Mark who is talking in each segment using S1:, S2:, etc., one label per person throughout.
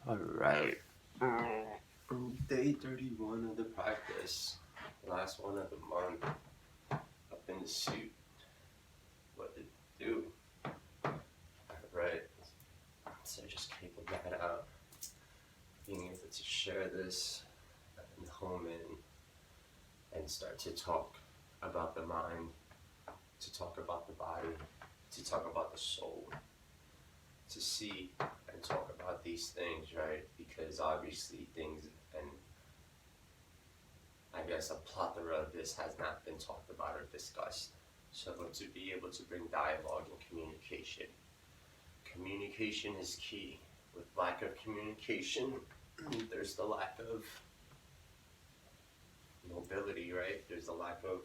S1: All right. Day 31 of the practice. Last one of the month. Up in the suit. What did it do? All right. So just keeping that out. Being able to share this and home in and start to talk about the mind, to talk about the body, to talk about the soul, to see and talk about these things, right? Because obviously things, and I guess a plethora of this has not been talked about or discussed. So to be able to bring dialogue and communication. Communication is key. With lack of communication, there's the lack of mobility, right? There's a lack of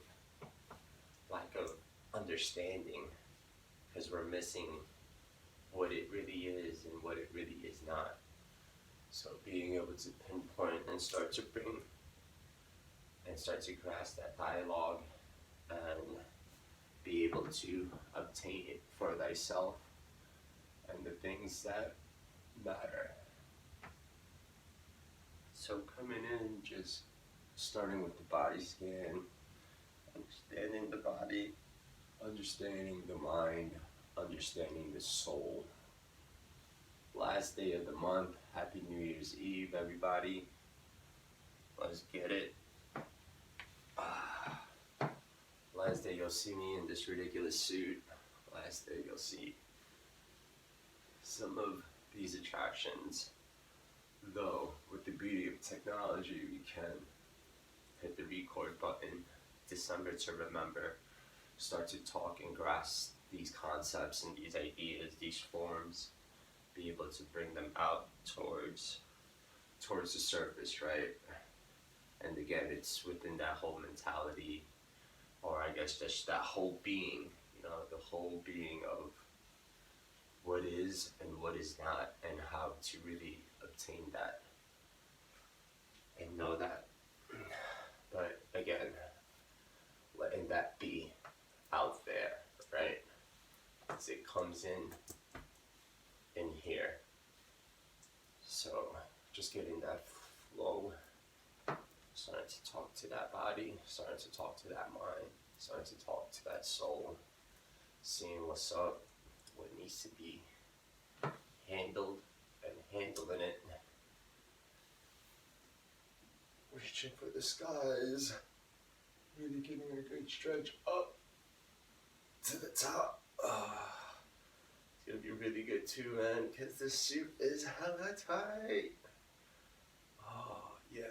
S1: understanding, because we're missing what it really is and what it really is not. So being able to pinpoint and start to grasp that dialogue and be able to obtain it for thyself and the things that matter. So coming in, just starting with the body scan, understanding the body, understanding the mind, understanding the soul. Last day of the month, Happy New Year's Eve, everybody. Let's get it. Last day you'll see me in this ridiculous suit. Last day you'll see some of these attractions. Though, with the beauty of technology, we can hit the record button, December to remember, start to talk and grasp these concepts and these ideas, these forms, be able to bring them out towards the surface, right? And again, it's within that whole mentality, or I guess just that whole being, the whole being of what is and what is not, and how to really obtain that and know that. But again, letting that be out there, right? As it comes in here. So just getting that flow, starting to talk to that body, starting to talk to that mind, starting to talk to that soul, seeing what's up, what needs to be handled, and handling it. Reaching for the skies, really getting a good stretch up to the top. It's gonna be really good too, man, because this suit is hella tight. Oh, yeah.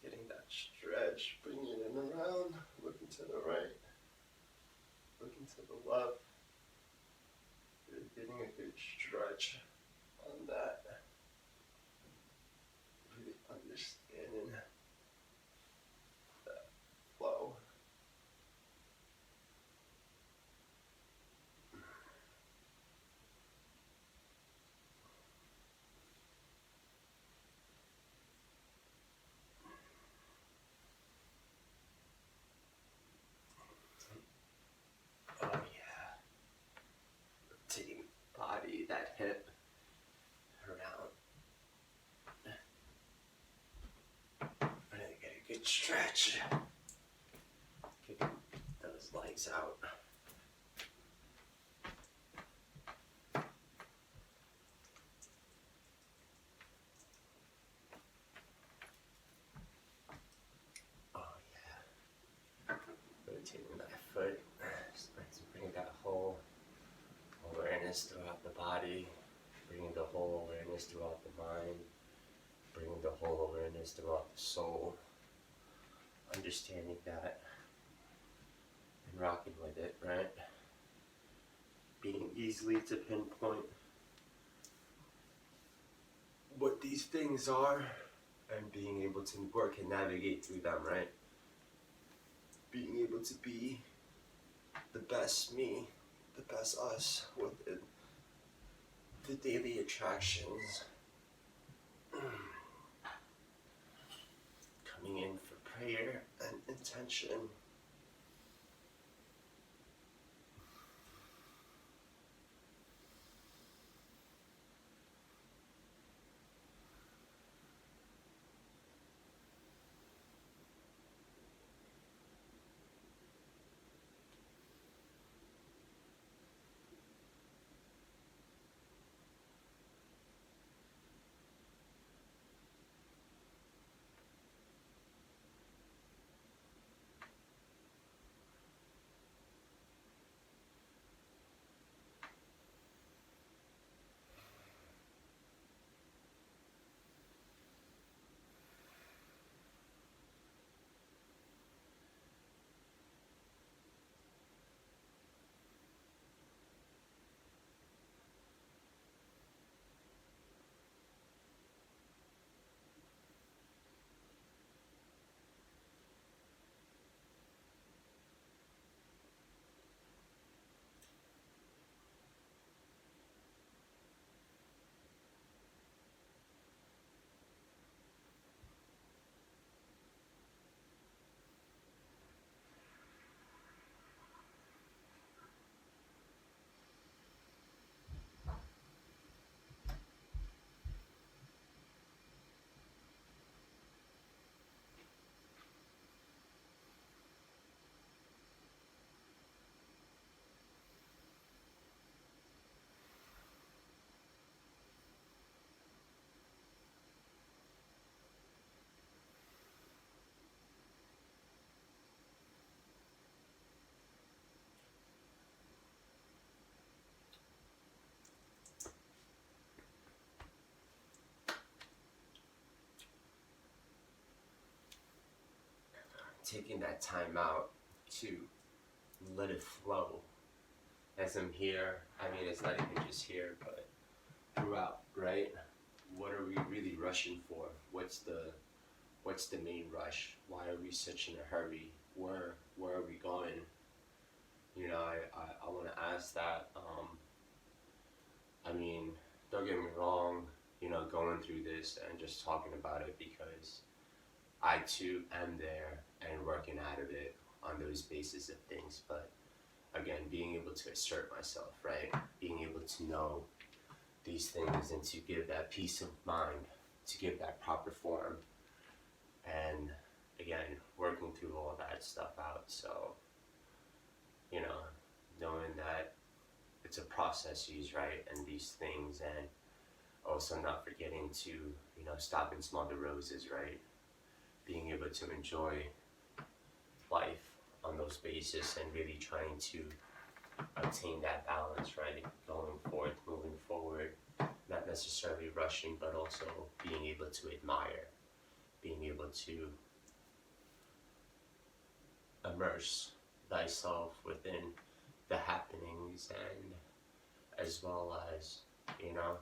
S1: Getting that stretch, bringing it around, looking to the right, looking to the left. Really getting a good stretch on that. Really understanding that flow. Oh yeah. Rotating body, that hip around. Really get a good stretch. Kicking those legs out. Oh yeah. Rotating that foot. Starting to bring that whole awareness throughout the body, bringing the whole awareness throughout the mind, bringing the whole awareness throughout the soul, understanding that and rocking with it, right? Being easily to pinpoint what these things are and being able to work and navigate through them, right? Being able to be the best me, the best us within the daily attractions. Coming in for prayer and intention. taking that time out to let it flow. As I'm here, I mean, it's not even just here, but throughout, right? What are we really rushing for? What's the main rush? Why are we such in a hurry? Where are we going? You know, I want to ask that. I mean, don't get me wrong, you know, going through this and just talking about it, because I too am there and working out of it on those bases of things. But again, being able to assert myself, right? Being able to know these things and to give that peace of mind, to give that proper form, and again, working through all that stuff out. So, you know, knowing that it's a process, right? And these things, and also not forgetting to, you know, stop and smell the roses, right? Being able to enjoy life on those bases and really trying to obtain that balance, right? Going forth, moving forward, not necessarily rushing, but also being able to admire, being able to immerse thyself within the happenings, and as well as, you know,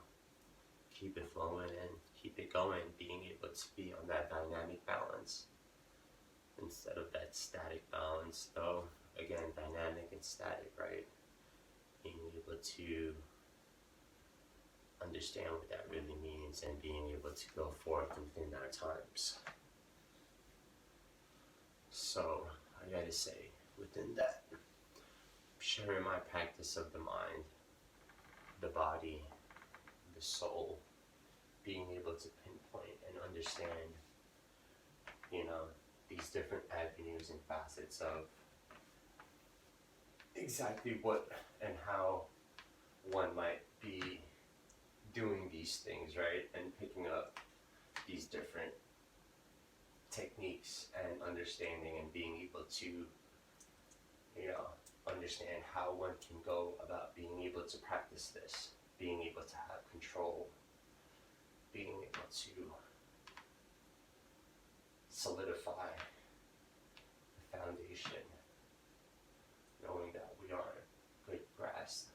S1: keep it flowing and keep it going, being able to be on that dynamic balance instead of that static balance. Though, again, dynamic and static, right? Being able to understand what that really means and being able to go forth within our times. So, I gotta say, within that, sharing my practice of the mind, the body, the soul, being able to pinpoint and understand, you know, these different avenues and facets of exactly what and how one might be doing these things, right? And picking up these different techniques and understanding and being able to, you know, understand how one can go about being able to practice this, being able to have control, being able to solidify the foundation, knowing that we are good grasp,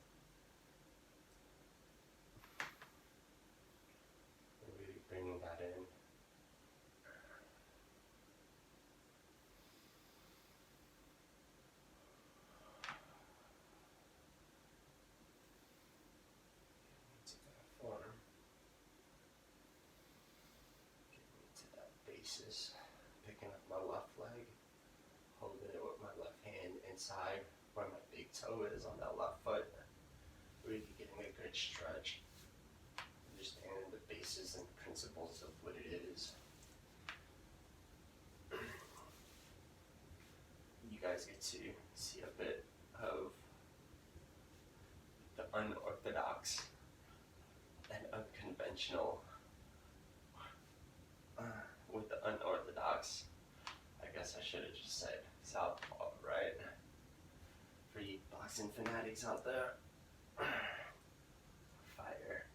S1: and really bringing that in. To that form, getting to that basis, picking up my left leg, holding it with my left hand inside where my big toe is on that left foot, really getting a good stretch, understanding the basis and principles of what it is. You guys get to see a bit of the unorthodox and unconventional with the unorthodox. I guess I should have just said southpaw, right? For you boxing fanatics out there, fire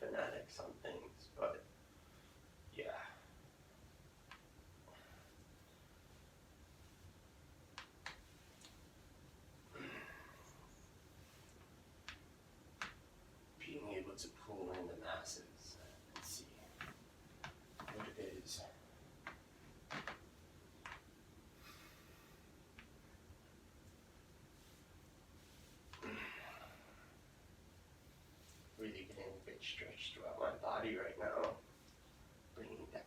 S1: fanatics on things, but yeah. Being able to pull in the masses and see what it is. Really getting a good stretch throughout my body right now. Bringing that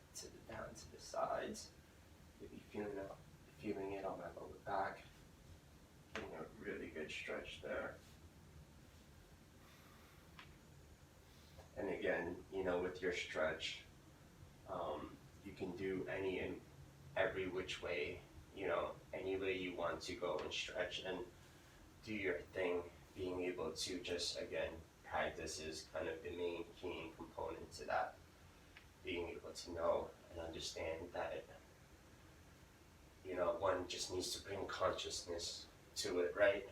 S1: down to the sides. Maybe feeling it on my lower back. Getting a really good stretch there. And again, you know, with your stretch, you can do any and every which way, you know, any way you want to go and stretch and do your thing. Being able to just, again, practice is kind of the main key component to that. Being able to know and understand that, you know, one just needs to bring consciousness to it, right?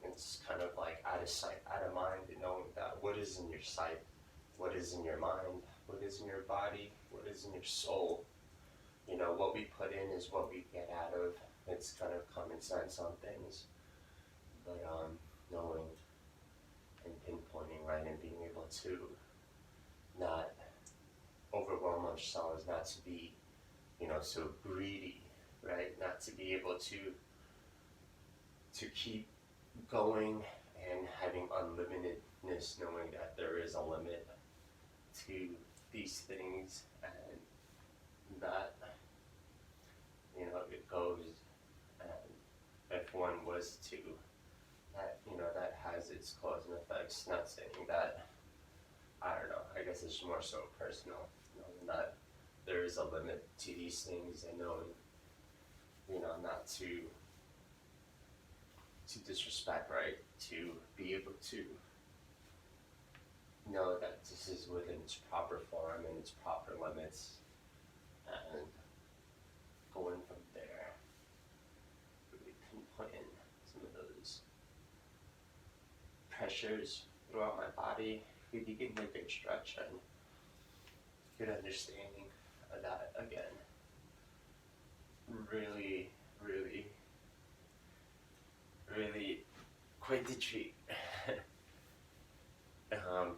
S1: It's kind of like out of sight, out of mind, and knowing that what is in your sight, what is in your mind, what is in your body, what is in your soul, what we put in is what we get out of. It's kind of common sense on things, but knowing and pinpointing, right, and being able to not overwhelm ourselves, not to be, so greedy, right, not to be able to keep going and having unlimitedness, knowing that there is a limit to these things, and that it goes, and if one was to, that has its cause and effects. Not saying that, I don't know, I guess it's more so personal, knowing that there is a limit to these things, and knowing, not to disrespect, right, to be able to know that this is within its proper form and its proper limits, and going from there, really pinpointing some of those pressures throughout my body, really getting a good stretch and good understanding of that again. Really, really, really quite the treat.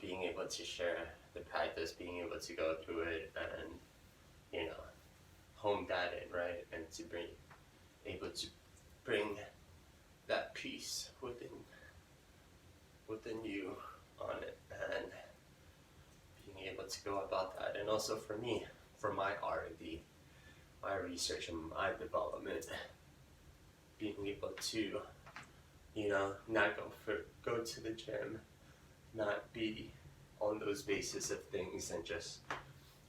S1: Being able to share the practice, being able to go through it and, home that in, right? And to able to bring that peace within you on it, and being able to go about that. And also for me, for my R&D, my research and my development, being able to, not go to the gym, not be on those basis of things, and just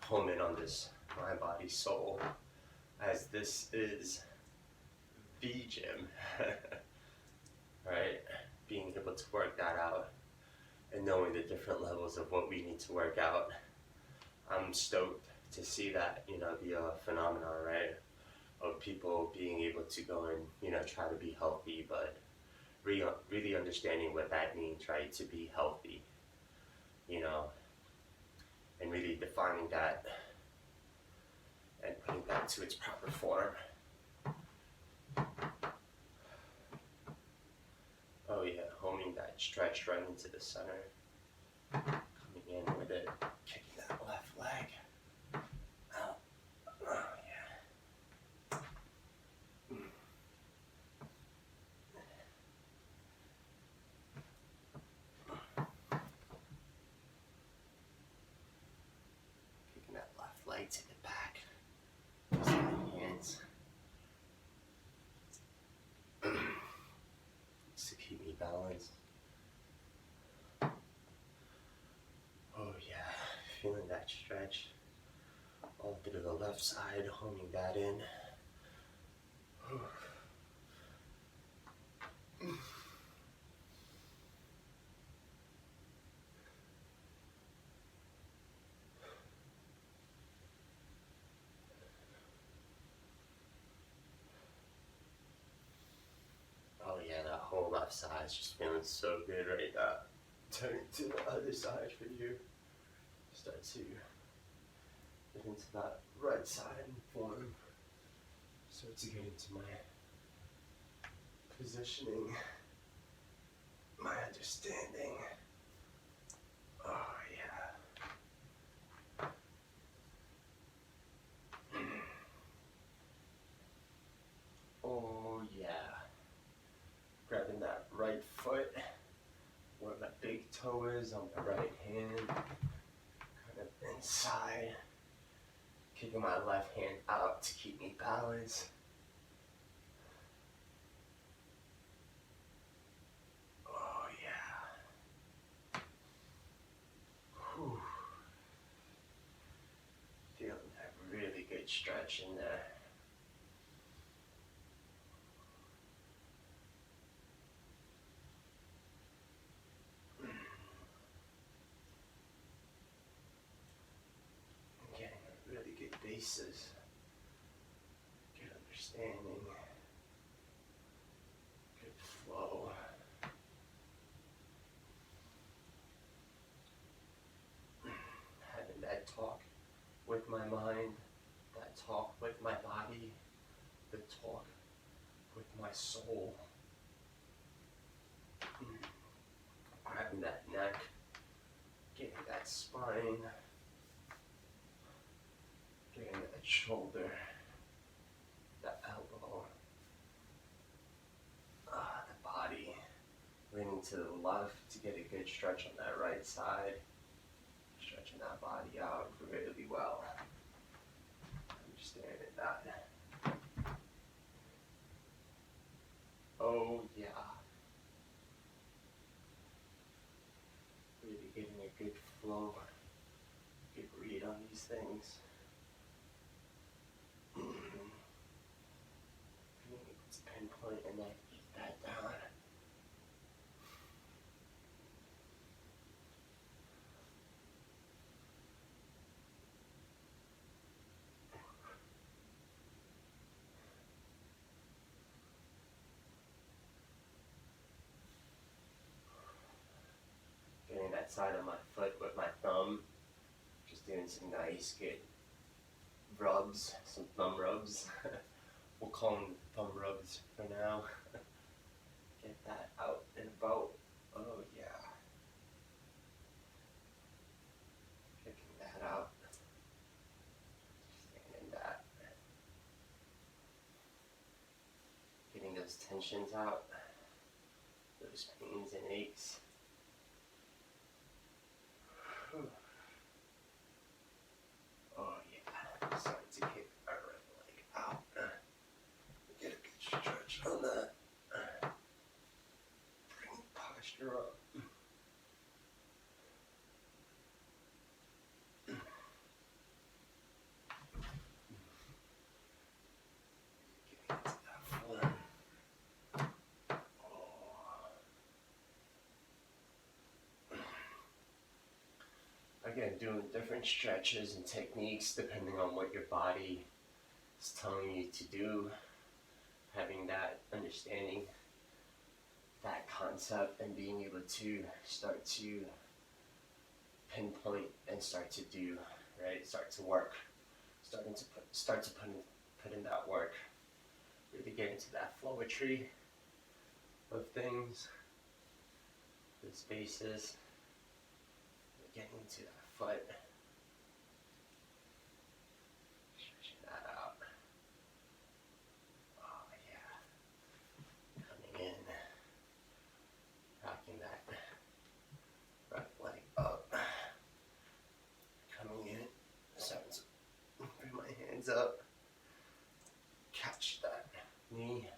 S1: hone in on this mind, body, soul, as this is the gym, right? Being able to work that out and knowing the different levels of what we need to work out. I'm stoked to see that, the phenomenon, right, of people being able to go and, try to be healthy, but really understanding what that means, right, to be healthy, and really defining that and putting that to its proper form. Oh yeah, homing that stretch right into the center, coming in with it, kicking that left leg out. Oh yeah. Kicking that left leg to the back. Using my hands to keep me balanced. Oh yeah, feeling that stretch all through the left side, homing that in. Oh yeah, that whole left side is just feeling so good right now. Turn to the other side for you. Start to get into that right side and form. Start to get into my positioning, my understanding. Oh yeah. Oh yeah. Grabbing that right foot where my big toe is on my right hand, kind of inside, kicking my left hand out to keep me balanced. Oh yeah. Whew. Feeling that really good stretch in there. Getting a really good basis, good understanding, good flow. Having that talk with my mind, that talk with my soul. Grabbing that neck, getting that spine, getting that shoulder, that elbow, the body, leaning to the left to get a good stretch on that right side, stretching that body out really well. Understanding that. Oh yeah. Really getting a good flow, good read on these things. Being able to pinpoint and then get that down. Getting that side of my foot with my thumb, just doing some nice good rubs, some thumb rubs. We'll call them thumb rubs for now. Get that out and about. Oh yeah. Kicking that out. Staying in that. Getting those tensions out. Those pains and aches. Oh yeah. Starting to kick our right leg out. Get a good stretch on that. Bring posture up. Getting into that form. Again, doing different stretches and techniques depending on what your body is telling you to do. Having that understanding, that concept, and being able to start to pinpoint and start to do, right? Start to work. Start to put in that work. Really get into that flowetry of things, the spaces. Getting into that foot, stretching that out. Oh yeah. Coming in, rocking that right leg up. Coming in, starting to bring my hands up. Catch that knee.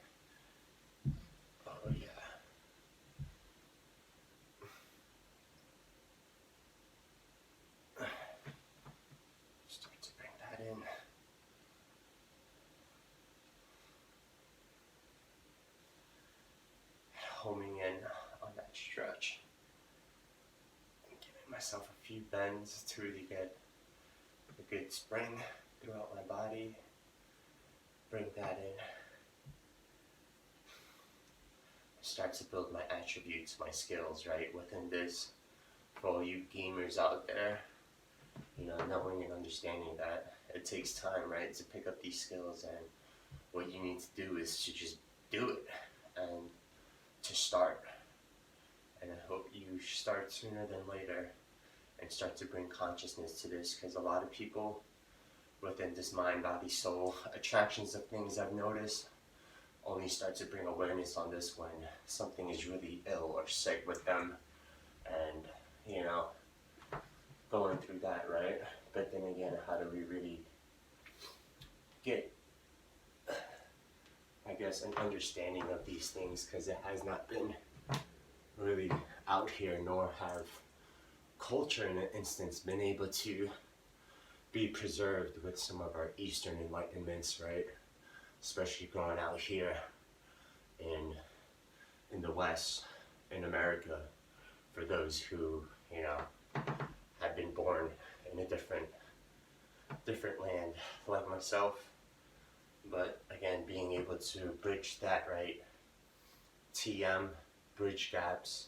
S1: Oh yeah. Start to bring that in. Homing in on that stretch. And giving myself a few bends to really get a good spring throughout my body. Bring that in. Start to build my attributes, my skills, right? Within this, for all you gamers out there, you know, knowing and understanding that it takes time, right, to pick up these skills, and what you need to do is to just do it and to start. And I hope you start sooner than later and start to bring consciousness to this, because a lot of people within this mind, body, soul attractions of things I've noticed only start to bring awareness on this when something is really ill or sick with them, and you know, going through that, right? But then again, how do we really get, I guess, an understanding of these things, because it has not been really out here, nor have culture in an instance been able to be preserved with some of our Eastern enlightenments, right? Especially growing out here in the West, in America, for those who, you know, have been born in a different land, like myself. But again, being able to bridge that, right? TM, bridge gaps,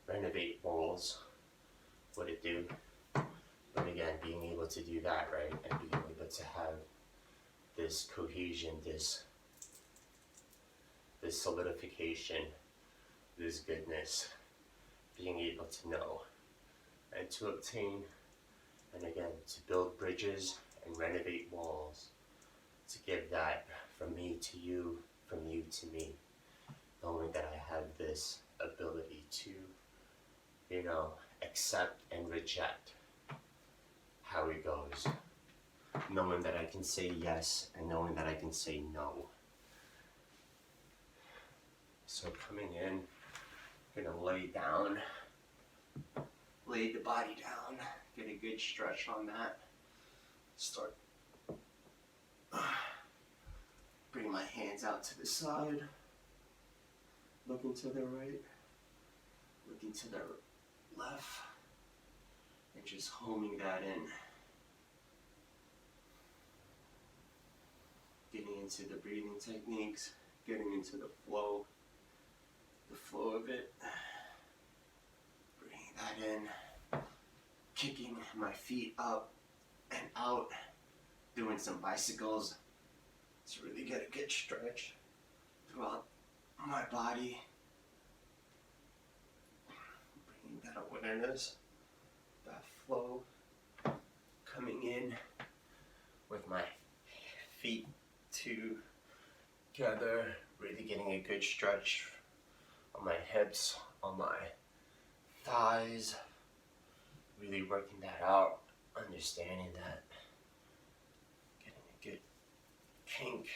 S1: renovate walls, what it do. But again, being able to do that, right? And being able to have this cohesion, this this solidification, this goodness, being able to know and to obtain, and again, to build bridges and renovate walls, to give that from me to you, from you to me, knowing that I have this ability to, accept and reject how it goes, knowing that I can say yes and knowing that I can say no. So coming in, gonna lay the body down, get a good stretch on that. Start, bring my hands out to the side, looking to the right, looking to the left, and just homing that in. Getting into the breathing techniques, getting into the flow of it. Bringing that in, kicking my feet up and out, doing some bicycles to really get a good stretch throughout my body. Bringing that awareness, that flow, coming in with my feet together, really getting a good stretch on my hips, on my thighs, really working that out, understanding that, getting a good kink,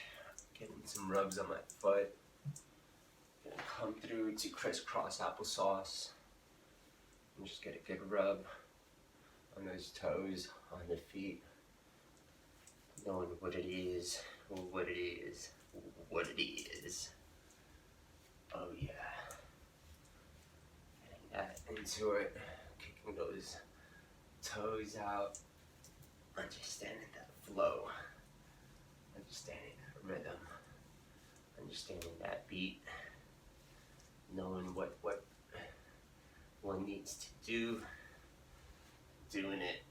S1: getting some rubs on my foot, gonna come through to crisscross applesauce, and just get a good rub on those toes, on the feet, knowing what it is. Oh yeah. Getting that into it, kicking those toes out, understanding that flow, understanding that rhythm, understanding that beat, knowing what one needs to do, doing it.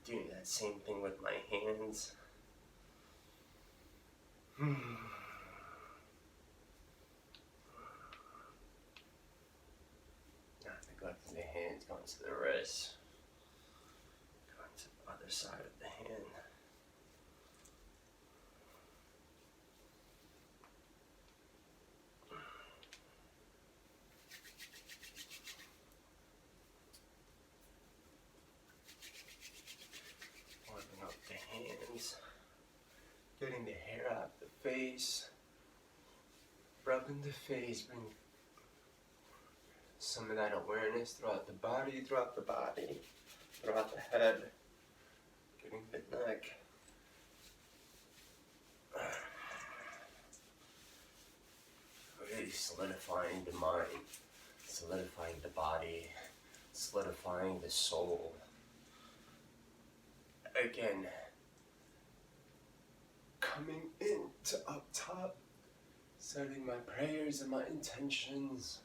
S1: Doing that same thing with my hands. Not neglecting the hands, going to the wrists, going to the other side of the hand. Warming up the hands, getting the hair out of the face, rubbing the face, bring some of that awareness throughout the body, throughout the head, getting the neck. Really solidifying the mind, solidifying the body, solidifying the soul. Again, coming into up top, setting my prayers and my intentions.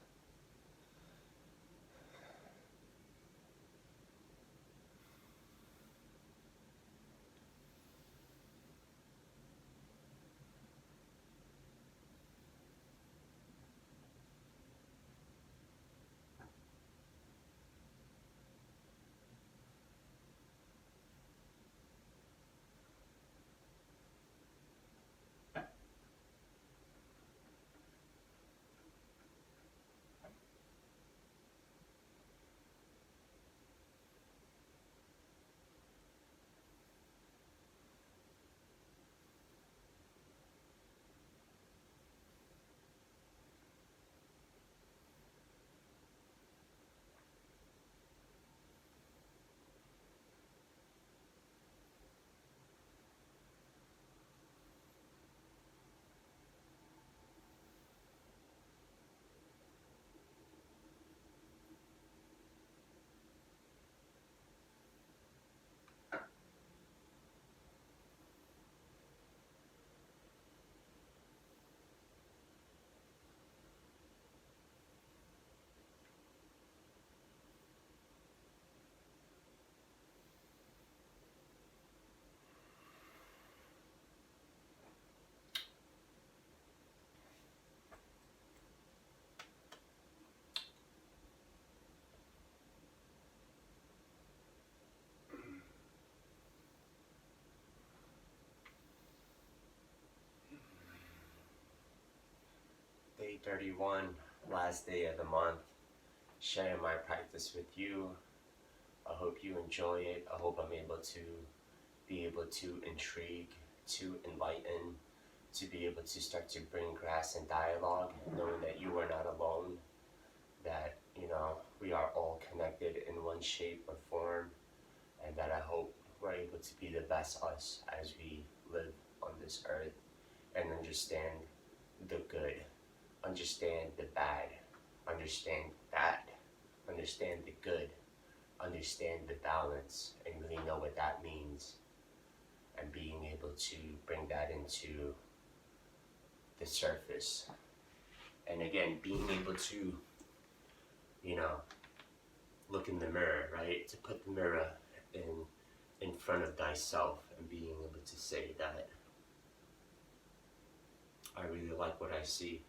S1: 8:31, last day of the month, sharing my practice with you. I hope you enjoy it. I hope I'm able to intrigue, to enlighten, to be able to start to bring grass and dialogue, knowing that you are not alone, that, we are all connected in one shape or form, and that I hope we're able to be the best us as we live on this earth and understand the good, understand the bad, understand that, understand the good, understand the balance, and really know what that means, and being able to bring that into the surface. And again, being able to, look in the mirror, right? To put the mirror in front of thyself and being able to say that I really like what I see,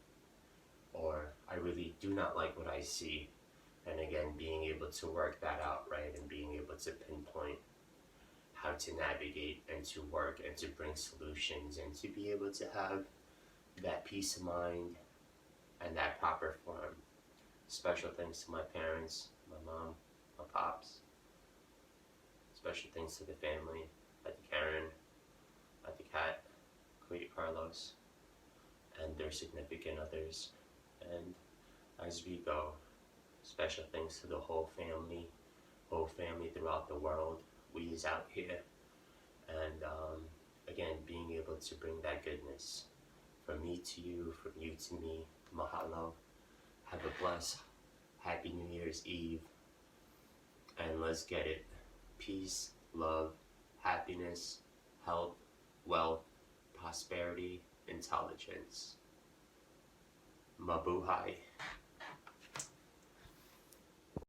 S1: or I really do not like what I see. And again, being able to work that out, right? And being able to pinpoint how to navigate and to work and to bring solutions and to be able to have that peace of mind and that proper form. Special thanks to my parents, my mom, my pops. Special thanks to the family, at the Karen, at the Cat, Clea Carlos, and their significant others. And as we go, special thanks to the whole family throughout the world. We is out here. And again, being able to bring that goodness from me to you, from you to me. Mahalo. Have a blessed, happy New Year's Eve. And let's get it. Peace, love, happiness, health, wealth, prosperity, intelligence. Mabuhay.